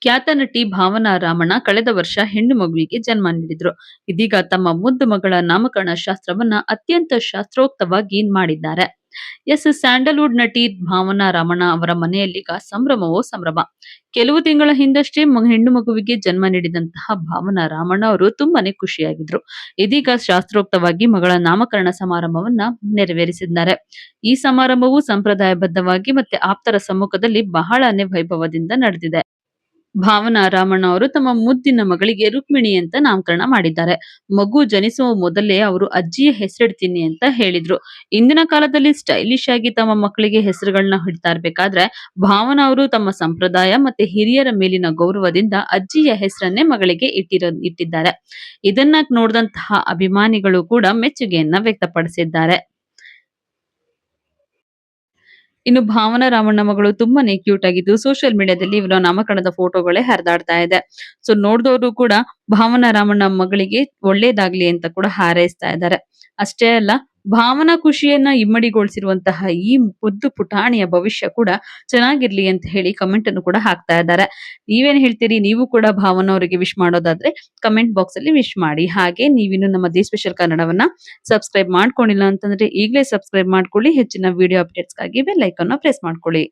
ಖ್ಯಾತ ನಟಿ ಭಾವನಾ ರಾಮಣ್ಣ ಕಳೆದ ವರ್ಷ ಹೆಣ್ಣು ಮಗುವಿಗೆ ಜನ್ಮ ನೀಡಿದ್ರು. ಇದೀಗ ತಮ್ಮ ಮುದ್ದು ಮಗಳ ನಾಮಕರಣ ಶಾಸ್ತ್ರವನ್ನ ಅತ್ಯಂತ ಶಾಸ್ತ್ರೋಕ್ತವಾಗಿ ಮಾಡಿದ್ದಾರೆ. ಸ್ಯಾಂಡಲ್ವುಡ್ ನಟಿ ಭಾವನಾ ರಾಮಣ್ಣ ಅವರ ಮನೆಯಲ್ಲೀಗ ಸಂಭ್ರಮವೋ ಸಂಭ್ರಮ. ಕೆಲವು ತಿಂಗಳ ಹಿಂದಷ್ಟೇ ಹೆಣ್ಣು ಮಗುವಿಗೆ ಜನ್ಮ ನೀಡಿದಂತಹ ಭಾವನಾ ರಾಮಣ್ಣ ಅವರು ತುಂಬಾನೇ ಖುಷಿಯಾಗಿದ್ರು. ಇದೀಗ ಶಾಸ್ತ್ರೋಕ್ತವಾಗಿ ಮಗಳ ನಾಮಕರಣ ಸಮಾರಂಭವನ್ನ ನೆರವೇರಿಸಿದ್ದಾರೆ. ಈ ಸಮಾರಂಭವು ಸಂಪ್ರದಾಯಬದ್ಧವಾಗಿ ಮತ್ತೆ ಆಪ್ತರ ಸಮ್ಮುಖದಲ್ಲಿ ಬಹಳನೇ ವೈಭವದಿಂದ ನಡೆದಿದೆ. ಭಾವನಾ ರಾಮಣ್ಣ ಅವರು ತಮ್ಮ ಮುದ್ದಿನ ಮಗಳಿಗೆ ರುಕ್ಮಿಣಿ ಅಂತ ನಾಮಕರಣ ಮಾಡಿದ್ದಾರೆ. ಮಗು ಜನಿಸುವ ಮೊದಲೇ ಅವರು ಅಜ್ಜಿಯ ಹೆಸರಿಡ್ತೀನಿ ಅಂತ ಹೇಳಿದ್ರು. ಇಂದಿನ ಕಾಲದಲ್ಲಿ ಸ್ಟೈಲಿಶ್ ಆಗಿ ತಮ್ಮ ಮಕ್ಕಳಿಗೆ ಹೆಸರುಗಳನ್ನ ಇಡ್ತಾ ಇರ್ಬೇಕಾದ್ರೆ ಭಾವನಾ ಅವರು ತಮ್ಮ ಸಂಪ್ರದಾಯ ಮತ್ತೆ ಹಿರಿಯರ ಮೇಲಿನ ಗೌರವದಿಂದ ಅಜ್ಜಿಯ ಹೆಸರನ್ನೇ ಮಗಳಿಗೆ ಇಟ್ಟಿದ್ದಾರೆ. ಇದನ್ನ ನೋಡಿದಂತಹ ಅಭಿಮಾನಿಗಳು ಕೂಡ ಮೆಚ್ಚುಗೆಯನ್ನ ವ್ಯಕ್ತಪಡಿಸಿದ್ದಾರೆ. ಇನ್ನು ಭಾವನಾ ರಾಮಣ್ಣ ಮಗಳು ತುಂಬಾನೇ ಕ್ಯೂಟ್ ಆಗಿದ್ದು ಸೋಷಿಯಲ್ ಮೀಡಿಯಾದಲ್ಲಿ ಇವರ ನಾಮಕರಣದ ಫೋಟೋಗಳೇ ಹರಿದಾಡ್ತಾ ಇದೆ. ಸೊ ನೋಡಿದವರು ಕೂಡ ಭಾವನಾ ರಾಮಣ್ಣ ಮಗಳಿಗೆ ಒಳ್ಳೇದಾಗ್ಲಿ ಅಂತ ಕೂಡ ಹಾರೈಸ್ತಾ ಇದ್ದಾರೆ. ಅಷ್ಟೇ ಅಲ್ಲ, ಭಾವನಾ ಖುಷಿಯನ್ನ ಇಮ್ಮಡಿಗೊಳಿಸಿರುವಂತಹ ಈ ಮುದ್ದು ಪುಟಾಣಿಯ ಭವಿಷ್ಯ ಕೂಡ ಚೆನ್ನಾಗಿರ್ಲಿ ಅಂತ ಹೇಳಿ ಕಮೆಂಟ್ ಅನ್ನು ಕೂಡ ಹಾಕ್ತಾ ಇದ್ದಾರೆ. ನೀವೇನ್ ಹೇಳ್ತೀರಿ? ನೀವು ಕೂಡ ಭಾವನಾ ಅವರಿಗೆ ವಿಶ್ ಮಾಡೋದಾದ್ರೆ ಕಮೆಂಟ್ ಬಾಕ್ಸ್ ಅಲ್ಲಿ ವಿಶ್ ಮಾಡಿ. ಹಾಗೆ ನೀವಿನ್ನು ನಮ್ಮ ದಿ ಸ್ಪೆಷಲ್ ಕನ್ನಡವನ್ನ ಸಬ್ಸ್ಕ್ರೈಬ್ ಮಾಡ್ಕೊಂಡಿಲ್ಲ ಅಂತಂದ್ರೆ ಈಗಲೇ ಸಬ್ಸ್ಕ್ರೈಬ್ ಮಾಡ್ಕೊಳ್ಳಿ. ಹೆಚ್ಚಿನ ವಿಡಿಯೋ ಅಪ್ಡೇಟ್ಸ್ಗಾಗಿ ಬೆಲ್ ಐಕಾನ್ ಪ್ರೆಸ್ ಮಾಡ್ಕೊಳ್ಳಿ.